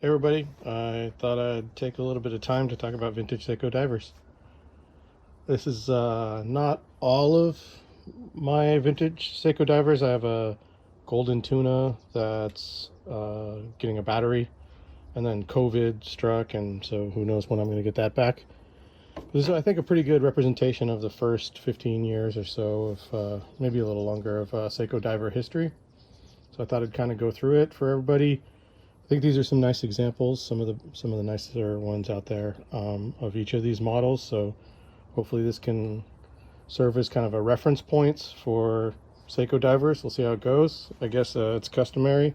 Hey everybody, I thought I'd take a little bit of time to talk about vintage Seiko divers. This is not all of my vintage Seiko divers. I have a Golden Tuna that's getting a battery, and then COVID struck, and so who knows when I'm going to get that back. This is, I think, a pretty good representation of the first 15 years or so of maybe a little longer of Seiko diver history. So I thought I'd kind of go through it for everybody. I think these are some nice examples, some of the nicer ones out there of each of these models. So hopefully this can serve as kind of a reference points for Seiko divers. We'll see how it goes. I guess it's customary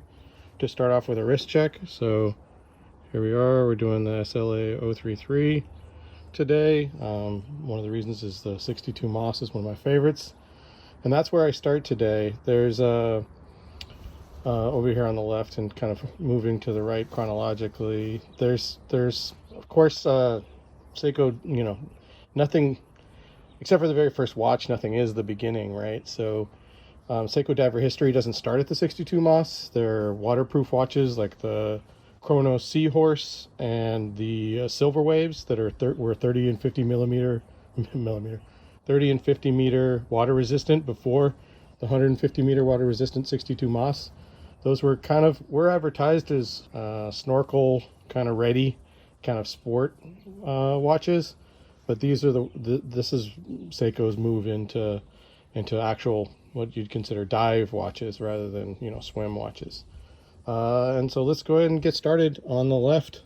to start off with a wrist check. So here we are. We're doing the SLA 033 today. One of the reasons is the 62 Moss is one of my favorites, and that's where I start today. There's a over here on the left and kind of moving to the right chronologically, there's of course Seiko, nothing except for the very first watch, nothing is the beginning, right? So Seiko diver history doesn't start at the 62 Moss. There are waterproof watches like the Chrono Seahorse and the Silver Waves that were 30 and 50 millimeter 30 and 50 meter water resistant before the 150 meter water resistant 62 Moss. Those were advertised as snorkel kind of ready, kind of sport watches, but these are this is Seiko's move into actual what you'd consider dive watches rather than swim watches. And so let's go ahead and get started. On the left,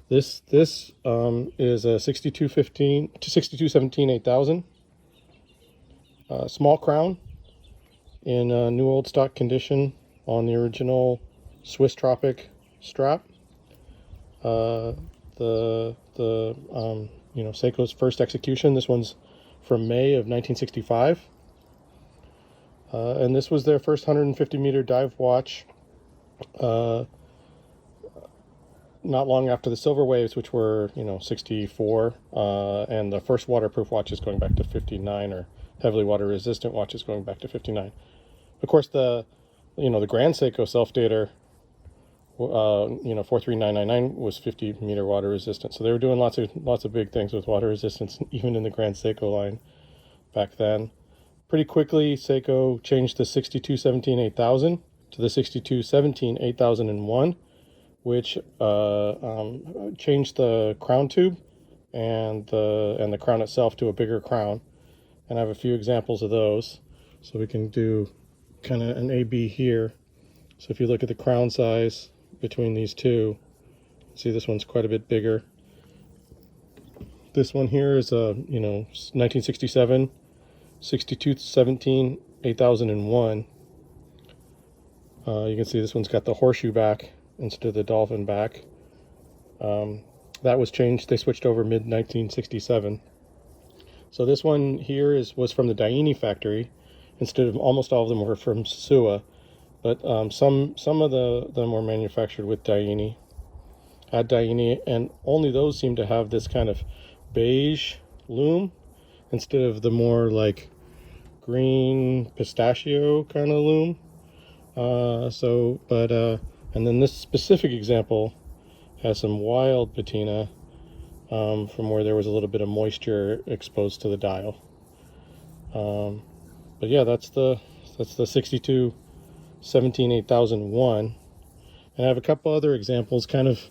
this is a 6215 to 6217 8000 small crown in new old stock condition on the original Swiss Tropic strap. Seiko's first execution. This one's from May of 1965, and this was their first 150 meter dive watch. Not long after the Silver Waves, which were 64, and the first waterproof watches going back to 59, or heavily water resistant watches going back to 59. Of course, the Grand Seiko self-dater, 43999 was 50 meter water resistant. So they were doing lots of big things with water resistance, even in the Grand Seiko line back then. Pretty quickly, Seiko changed the 6217 8000 to the 6217 8001, which changed the crown tube and the crown itself to a bigger crown. And I have a few examples of those, so we can do kind of an A-B here. So if you look at the crown size between these two, see this one's quite a bit bigger. This one here is a 1967 6217 8001. You can see this one's got the horseshoe back instead of the dolphin back. That was changed. They switched over mid 1967. So this one here was from the Daini factory. Instead of, almost all of them were from Sua, but some of them were manufactured with Daini, and only those seem to have this kind of beige lume instead of the more like green pistachio kind of lume. And then this specific example has some wild patina from where there was a little bit of moisture exposed to the dial. But yeah, that's the 62 17 8001. And I have a couple other examples kind of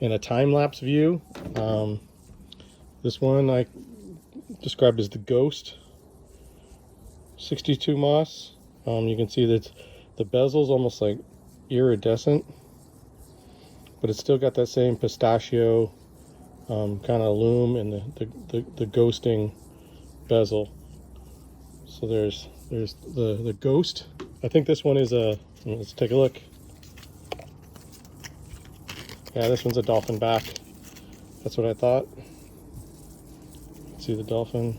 in a time-lapse view. This one I described as the Ghost 62 Moss. You can see that the bezel's almost like iridescent, but it's still got that same pistachio kind of lume and the ghosting bezel. So there's the Ghost. I think this one is let's take a look. Yeah, this one's a dolphin back. That's what I thought. See the dolphin.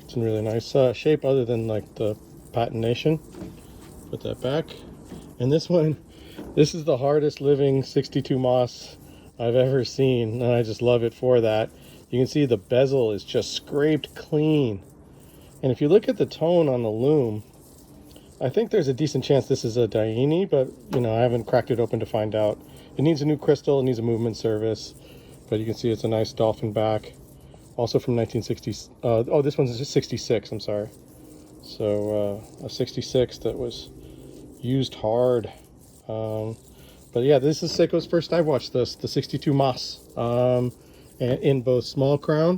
It's in really nice shape, other than like the patination. Put that back. And this one, this is the hardest living 62 Moss I've ever seen, and I just love it for that. You can see the bezel is just scraped clean. And if you look at the tone on the lume, I think there's a decent chance this is a Daini, but you know, I haven't cracked it open to find out. It needs a new crystal, it needs a movement service, but you can see it's a nice dolphin back. Also from 1960s. Oh, this one's just 66, I'm sorry. So a 66 that was used hard. But yeah, this is Seiko's first dive watch, the 62 Mas, in both small crown,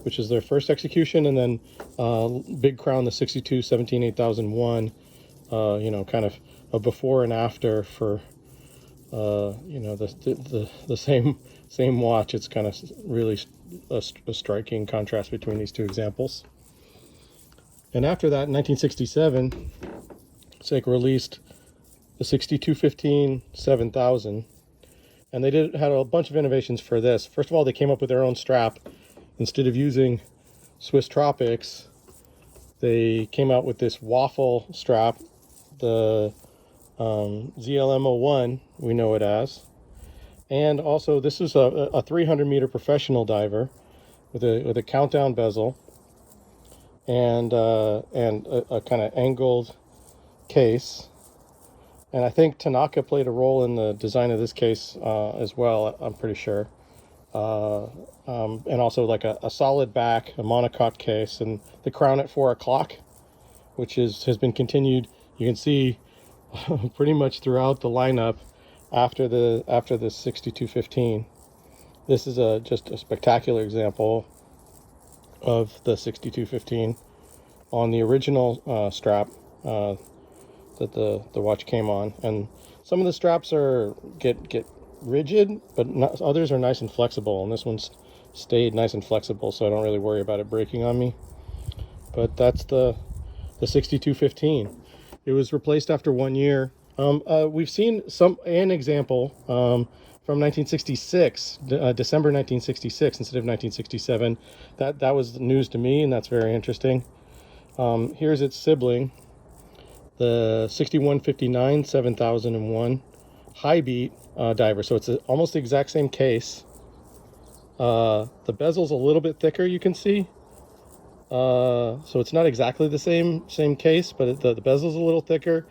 which is their first execution, and then big crown, the 62 17 8001. You know, kind of a before and after for you know, the same watch. It's kind of really a striking contrast between these two examples. And after that, in 1967, Seiko released the 6215 7000, and they had a bunch of innovations for this. First of all, they came up with their own strap. Instead of using Swiss Tropics, they came out with this waffle strap, the ZLM01, we know it as. And also, this is a 300 meter professional diver with a countdown bezel and a kind of angled case. And I think Tanaka played a role in the design of this case as well, I'm pretty sure. And also like a solid back, a monocoque case, and the crown at 4 o'clock, which has been continued. You can see pretty much throughout the lineup after the 6215. This is just a spectacular example of the 6215 on the original strap that the watch came on. And some of the straps get rigid, but others are nice and flexible, and this one's stayed nice and flexible, so I don't really worry about it breaking on me. But that's the 6215. It was replaced after 1 year. We've seen an example from 1966, December 1966 instead of 1967. That was news to me, and that's very interesting. Here's its sibling, the 6159 7001 high beat diver. So it's almost the exact same case. The bezel's a little bit thicker, you can see. So it's not exactly the same case, but the bezel's a little thicker.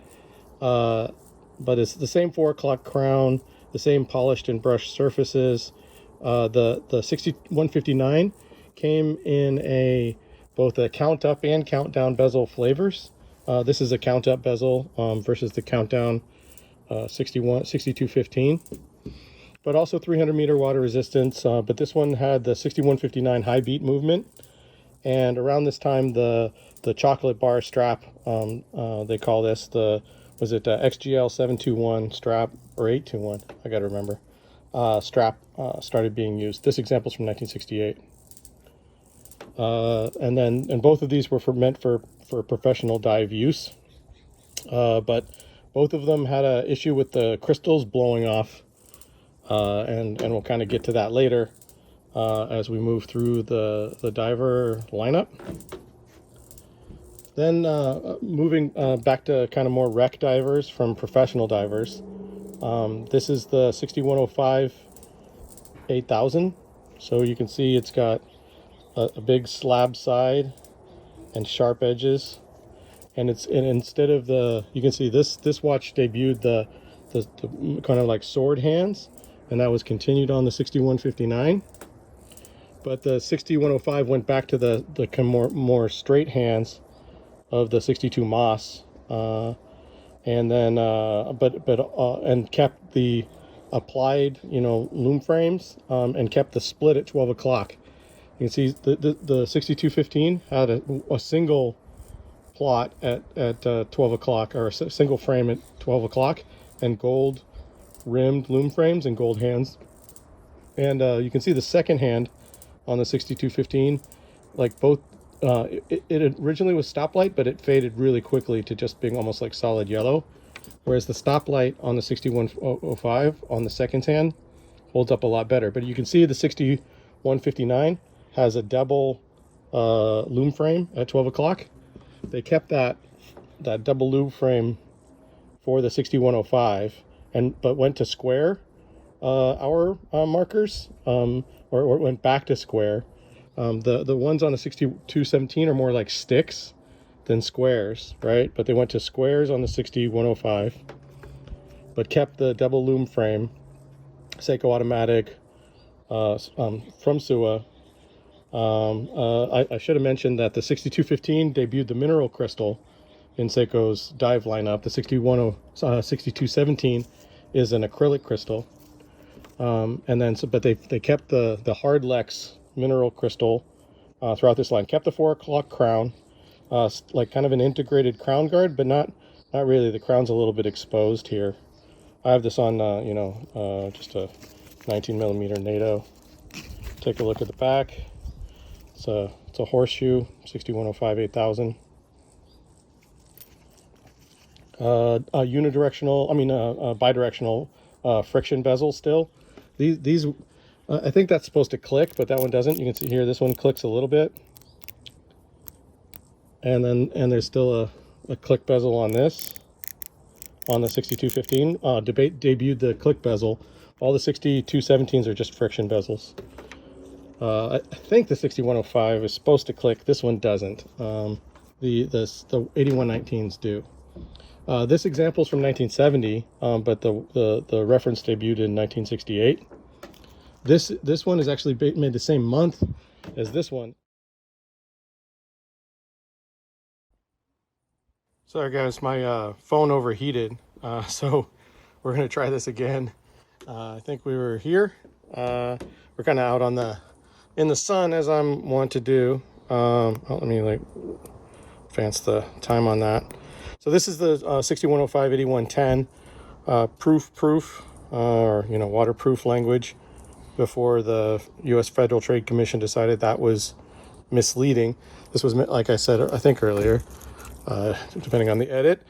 But it's the same 4 o'clock crown, the same polished and brushed surfaces. The 6159 came in both a count up and count down bezel flavors. This is a count up bezel versus the count down 6215. But also 300 meter water resistance. But this one had the 6159 high beat movement. And around this time, the chocolate bar strap, they call this XGL 721 strap, or 821, I gotta remember, strap started being used. This example's from 1968. And both of these were meant for professional dive use. But both of them had an issue with the crystals blowing off. And we'll kind of get to that later as we move through the diver lineup. Then moving back to kind of more rec divers from professional divers. This is the 6105 8000. So you can see it's got a big slab side and sharp edges. And instead of you can see this watch debuted the kind of like sword hands, and that was continued on the 6159. But the 6105 went back to the more straight hands of the 62 Mas, and then and kept the applied lume frames, and kept the split at 12 o'clock. You can see the 6215 had a single plot at 12 o'clock, or a single frame at 12 o'clock, and gold rimmed lume frames and gold hands. And you can see the second hand on the 6215, like both, it originally was stoplight, but it faded really quickly to just being almost like solid yellow. Whereas the stoplight on the 6105 on the second hand holds up a lot better. But you can see the 6159 has a double lume frame at 12 o'clock. They kept that double lume frame for the 6105, but went to square hour markers, or went back to square. The ones on the 6217 are more like sticks. than squares, right? But they went to squares on the 6105, but kept the double lume frame, Seiko automatic, from Sua. I should have mentioned that the 6215 debuted the mineral crystal in Seiko's dive lineup. The 6217 is an acrylic crystal. And then, but they kept the hard Lex mineral crystal throughout this line. Kept the 4 o'clock crown, like kind of an integrated crown guard, but not really. The crown's a little bit exposed here. I have this on, just a 19 millimeter NATO. Take a look at the back. It's a horseshoe, 6105 8000. Bidirectional friction bezel still. These I think that's supposed to click, but that one doesn't. You can see here, this one clicks a little bit. And there's still a click bezel on this, on the 6215. Debuted the click bezel. All the 6217s are just friction bezels. I think the 6105 is supposed to click. This one doesn't. The 8119s do. This example is from 1970, but the reference debuted in 1968. This one is actually made the same month as this one. Sorry guys, my phone overheated, so we're gonna try this again. I think we were here. We're kind of out in the sun, as I'm wont to do. Let me advance the time on that. So this is the 6105 8110 proof or waterproof language, before the U.S. Federal Trade Commission decided that was misleading. This was, like I said, I think earlier, depending on the edit.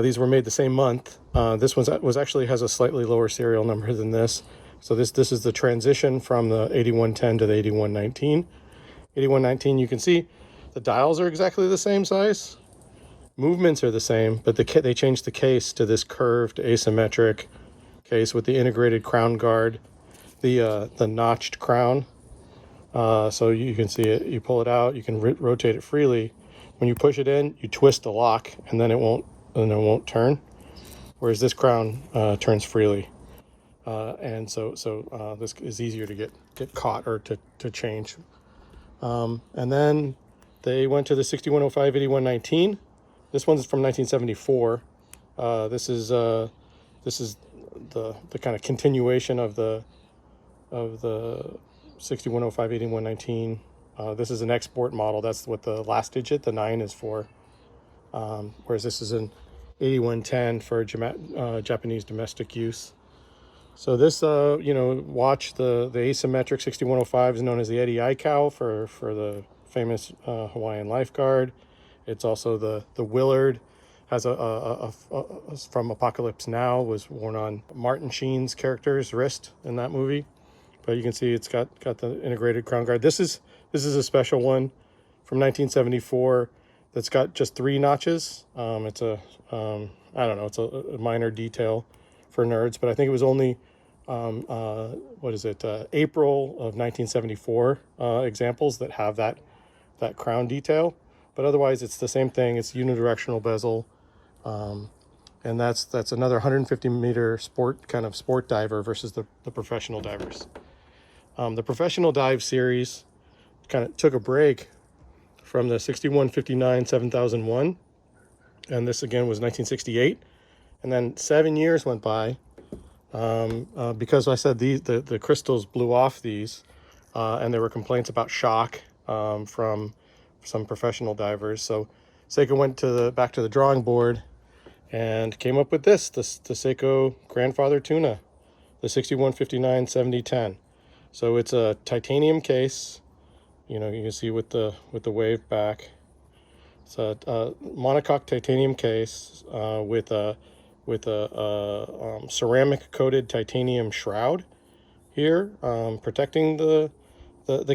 These were made the same month. This was actually has a slightly lower serial number than this. So this is the transition from the 8110 to the 8119. 8119, you can see the dials are exactly the same size. Movements are the same, but they changed the case to this curved asymmetric case with the integrated crown guard, the notched crown. So you can see it. You pull it out. You can rotate it freely. When you push it in, you twist the lock, and then it won't turn. Whereas this crown turns freely, and so this is easier to get caught or to change. And then they went to the 6105 8119. This one's from 1974. This is the kind of continuation of the 6105 8119. This is an export model. That's what the last digit, the 9, is for. Whereas this is an 8110 for Japanese domestic use. So this, watch the asymmetric 6105 is known as the Eddie Aikau for the famous Hawaiian lifeguard. It's also the Willard, has from Apocalypse Now, was worn on Martin Sheen's character's wrist in that movie. But you can see it's got the integrated crown guard. This is a special one from 1974 that's got just 3 notches. It's a it's a minor detail for nerds, but I think it was only April of 1974 examples that have that crown detail. But otherwise, it's the same thing. It's unidirectional bezel, and that's another 150 meter sport diver versus the professional divers. The professional dive series kind of took a break from the 6159 7001, and this again was 1968, and then 7 years went by because I said the crystals blew off these, and there were complaints about shock from some professional divers. So Seiko went back to the drawing board and came up with the Seiko grandfather tuna, the 6159 7010. So it's a titanium case. You can see with the wave back. It's a monocoque titanium case with a ceramic coated titanium shroud here, protecting the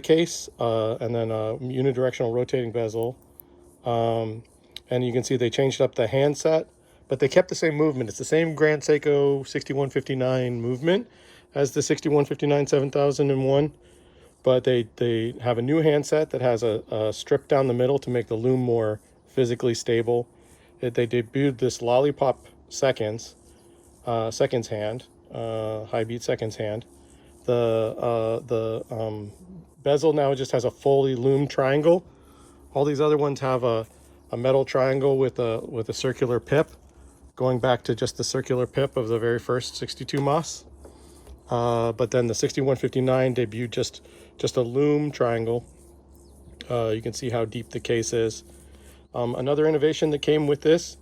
case, and then a unidirectional rotating bezel. And you can see they changed up the handset, but they kept the same movement. It's the same Grand Seiko 6159 movement as the 6159 7001, but they have a new handset that has a strip down the middle to make the lume more physically stable. They debuted this lollipop seconds, seconds hand, high beat seconds hand. The bezel now just has a fully loomed triangle. All these other ones have a metal triangle with a circular pip, going back to just the circular pip of the very first 62 Moss. But then the 6159 debuted just a loom triangle. You can see how deep the case is. Another innovation that came with this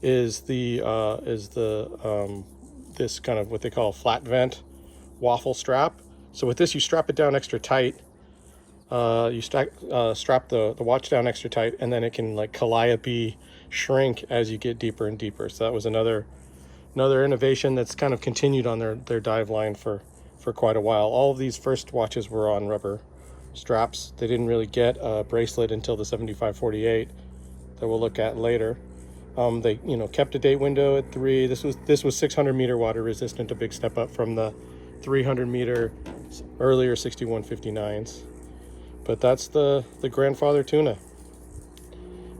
is this kind of what they call a flat vent waffle strap. So with this, you strap it down extra tight. You strap the watch down extra tight, and then it can like calliope shrink as you get deeper and deeper. So that was another innovation that's kind of continued on their dive line for quite a while. All of these first watches were on rubber straps. They didn't really get a bracelet until the 7548 that we'll look at later. They kept a date window at 3. This was 600 meter water resistant, a big step up from the 300 meter earlier 6159s. But that's the grandfather tuna.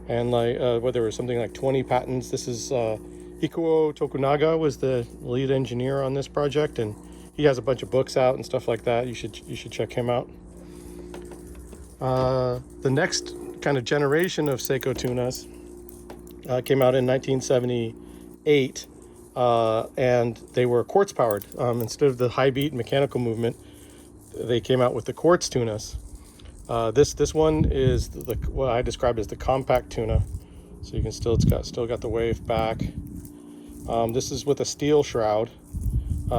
And like there was something like 20 patents. This is Ikuo Tokunaga was the lead engineer on this project, and he has a bunch of books out and stuff like that. You should check him out. The next kind of generation of Seiko tunas came out in 1978, and they were quartz powered. Instead of the high beat mechanical movement, they came out with the quartz tunas. This one is what I describe as the compact tuna. So you can still got the wave back. This is with a steel shroud,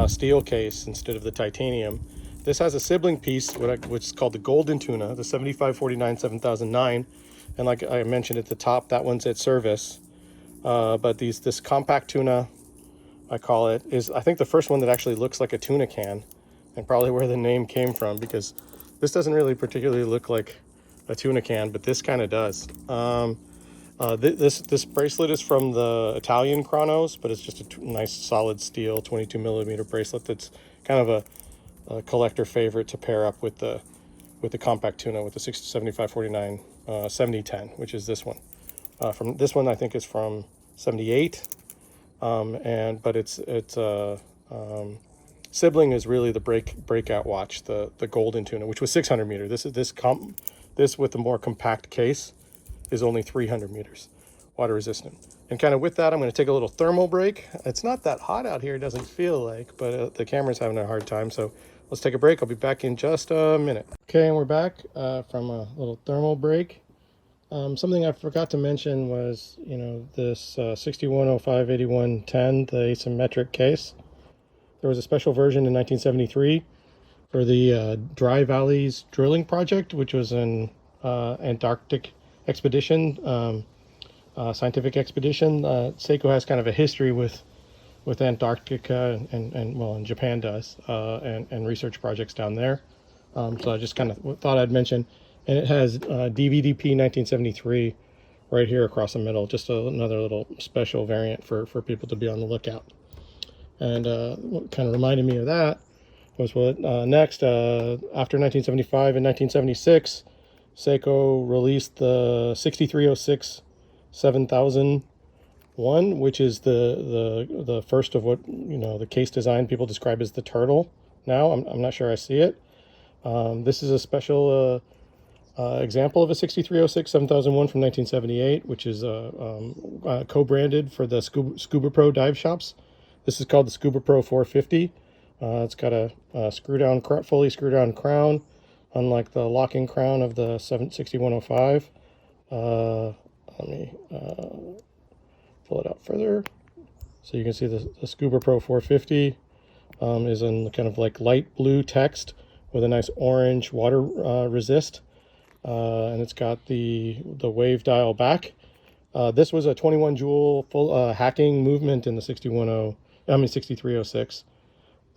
steel case instead of the titanium. This has a sibling piece, which is called the Golden Tuna, the 7549 7009, and like I mentioned at the top, that one's at service. But this compact tuna, I call it, is I think the first one that actually looks like a tuna can, and probably where the name came from, because this doesn't really particularly look like a tuna can, but this kind of does. This bracelet is from the Italian Chronos, but it's just a nice solid steel 22 millimeter bracelet that's kind of a collector favorite to pair up with the compact tuna, with the 7549 7010, which is this one. From this one, I think is from 78, but its sibling is really the breakout watch, the Golden Tuna, which was 600 meter. This with the more compact case is only 300 meters, water resistant. And kind of with that, I'm going to take a little thermal break. It's not that hot out here, it doesn't feel like, but the camera's having a hard time. So let's take a break. I'll be back in just a minute. Okay, and we're back from a little thermal break. Something I forgot to mention was, this 6105-8110, the asymmetric case. There was a special version in 1973 for the Dry Valleys drilling project, which was an Antarctic expedition, scientific expedition. Seiko has kind of a history with Antarctica and Japan does, and research projects down there. So I just kind of thought I'd mention, and it has DVDP 1973 right here across the middle, just another little special variant for people to be on the lookout. And what kind of reminded me of that was what next, after 1975 and 1976, Seiko released the 6306 7001, which is the first of what the case design people describe as the turtle. Now I'm not sure I see it. This is a special example of a 6306 7001 from 1978, which is co-branded for the Scuba Pro dive shops. This is called the Scuba Pro 450. It's got a fully screw down crown, unlike the locking crown of the 6105. Let me pull it out further. So you can see the Scuba Pro 450 is in kind of like light blue text with a nice orange water resist. And it's got the wave dial back. This was a 21 joule full hacking movement in the 6306.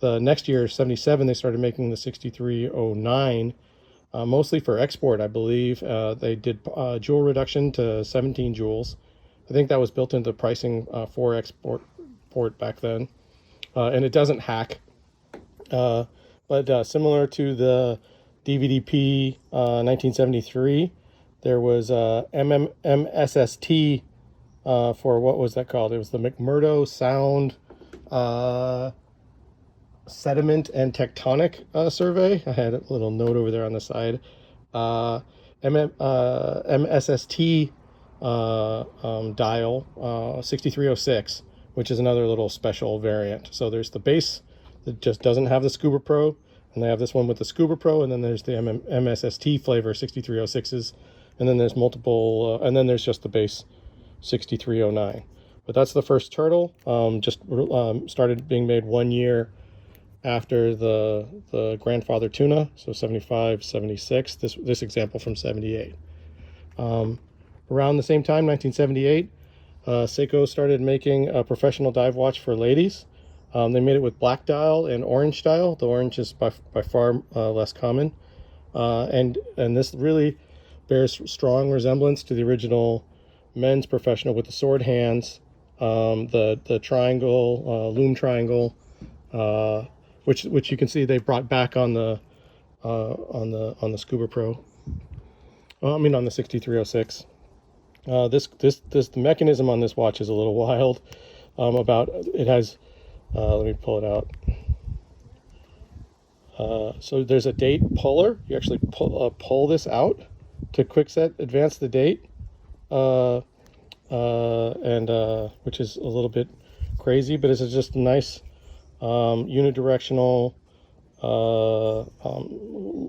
The next year, 77, they started making the 6309, mostly for export, I believe. They did joule reduction to 17 joules. I think that was built into pricing for export back then. And it doesn't hack. But similar to the DVDP 1973, There was MSST for, what was that called? It was the McMurdo Sound Sediment and Tectonic Survey. I had a little note over there on the side. MSST dial 6306, which is another little special variant. So there's the base that just doesn't have the Scuba Pro, and they have this one with the Scuba Pro, and then there's the MSST flavor 6306s, and then there's multiple, and then there's just the base 6309. But that's the first turtle. Just started being made 1 year after the grandfather tuna, so 75, 76. This example from 78. Around the same time, 1978, Seiko started making a professional dive watch for ladies. They made it with black dial and orange dial. The orange is by far less common, and this really bears strong resemblance to the original men's professional with the sword hands, the triangle, lume triangle, which you can see they brought back on the Scuba Pro. I mean on the 6306. The mechanism on this watch is a little wild. It has, let me pull it out. So there's a date puller. You actually pull this out to quickset advance the date, and which is a little bit crazy, but it's just a nice unidirectional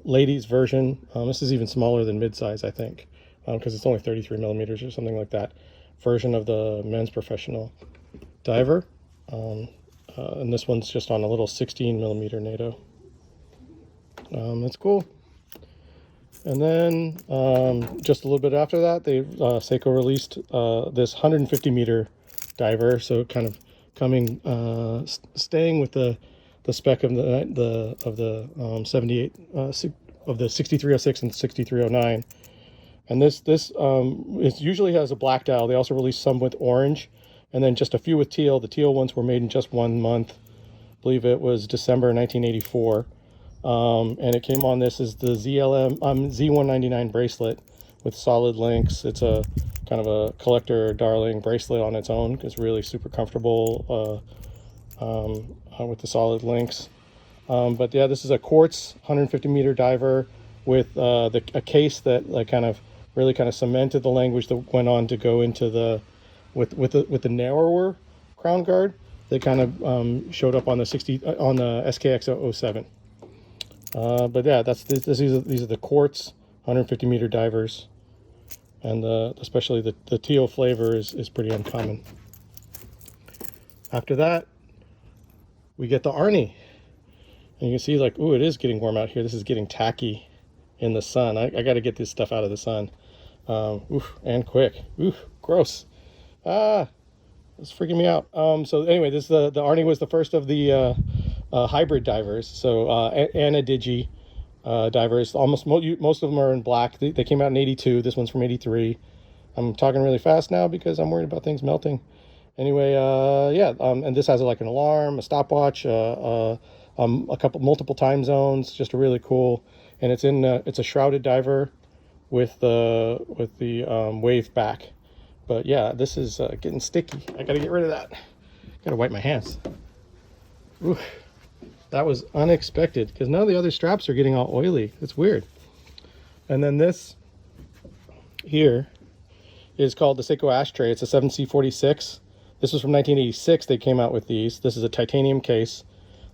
ladies version. This is even smaller than midsize, I think, because it's only 33 millimeters or something like that, version of the men's professional diver. And this one's just on a little 16 millimeter NATO. That's cool. And then just a little bit after that, Seiko released this 150 meter diver. So kind of staying with the spec of the 78 of the 6306 and 6309. And this it usually has a black dial. They also released some with orange, and then just a few with teal. The teal ones were made in just 1 month. I believe it was December 1984. And it came on this as the Z199 bracelet with solid links. It's a kind of a collector darling bracelet on its own. It's really super comfortable with the solid links. But yeah, this is a Quartz 150 meter diver with a case that really cemented the language that went on to go into the with the narrower crown guard that kind of showed up on the SKX 007. But yeah, these are the Quartz 150 meter divers, and especially the teal flavor is pretty uncommon. After that, we get the Arnie, and you can see ooh, it is getting warm out here. This is getting tacky in the sun. I got to get this stuff out of the sun, oof, and quick. Oof, gross. It's freaking me out. So anyway, the Arnie was the first of the hybrid divers. So Anadigi divers. Most of them are in black. They came out in 82. This one's from 83. I'm talking really fast now because I'm worried about things melting. Anyway, yeah. And this has an alarm, a stopwatch, multiple time zones. Just a really cool. And it's a shrouded diver with the wave back. But yeah, this is getting sticky. I gotta get rid of that. Gotta wipe my hands. Ooh, that was unexpected because none of the other straps are getting all oily. It's weird. And then this here is called the Seiko Ashtray. It's a 7C46. This was from 1986. They came out with these. This is a titanium case.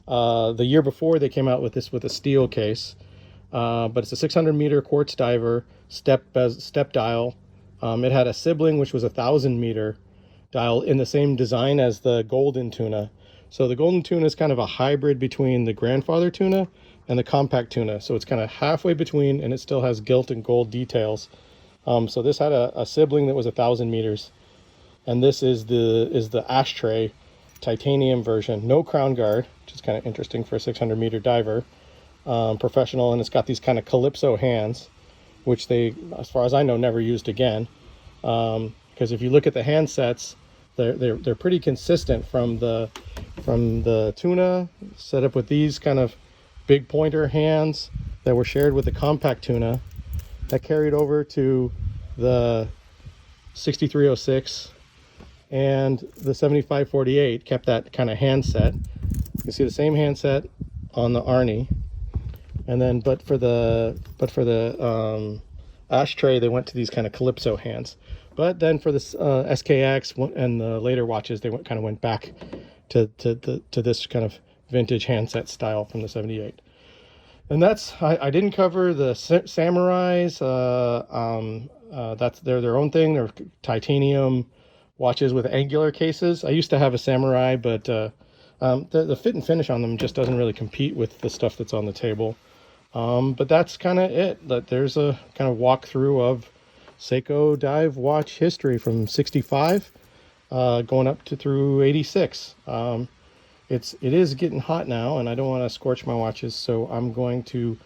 The year before they came out with this with a steel case. But it's a 600 meter quartz diver, step dial. It had a sibling, which was a 1,000 meter dial in the same design as the Golden Tuna. So the Golden Tuna is kind of a hybrid between the grandfather tuna and the compact tuna. So it's kind of halfway between, and it still has gilt and gold details. So this had a sibling that was 1,000 meters. And this is the Ashtray titanium version. No crown guard, which is kind of interesting for a 600 meter diver. Professional, and it's got these kind of calypso hands, which they, as far as I know, never used again. Because if you look at the hand sets, they're pretty consistent from the tuna set up with these kind of big pointer hands that were shared with the compact tuna that carried over to the 6306 and the 7548 kept that kind of handset. You can see the same handset on the Arnie, and then but for the ashtray they went to these kind of calypso hands. But then for this SKX and the later watches, they kind of went back to this kind of vintage handset style from the 78. And that's, I didn't cover the Samurais. That's their own thing. They're titanium watches with angular cases. I used to have a Samurai, but the fit and finish on them just doesn't really compete with the stuff that's on the table. But that's kind of it. There's a kind of walkthrough of Seiko dive watch history from 65 going up to through 86. It is getting hot now, and I don't want to scorch my watches, so I'm going to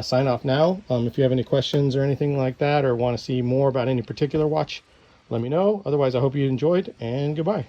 sign off now. If you have any questions or anything like that, or want to see more about any particular watch, let me know. Otherwise, I hope you enjoyed, and goodbye.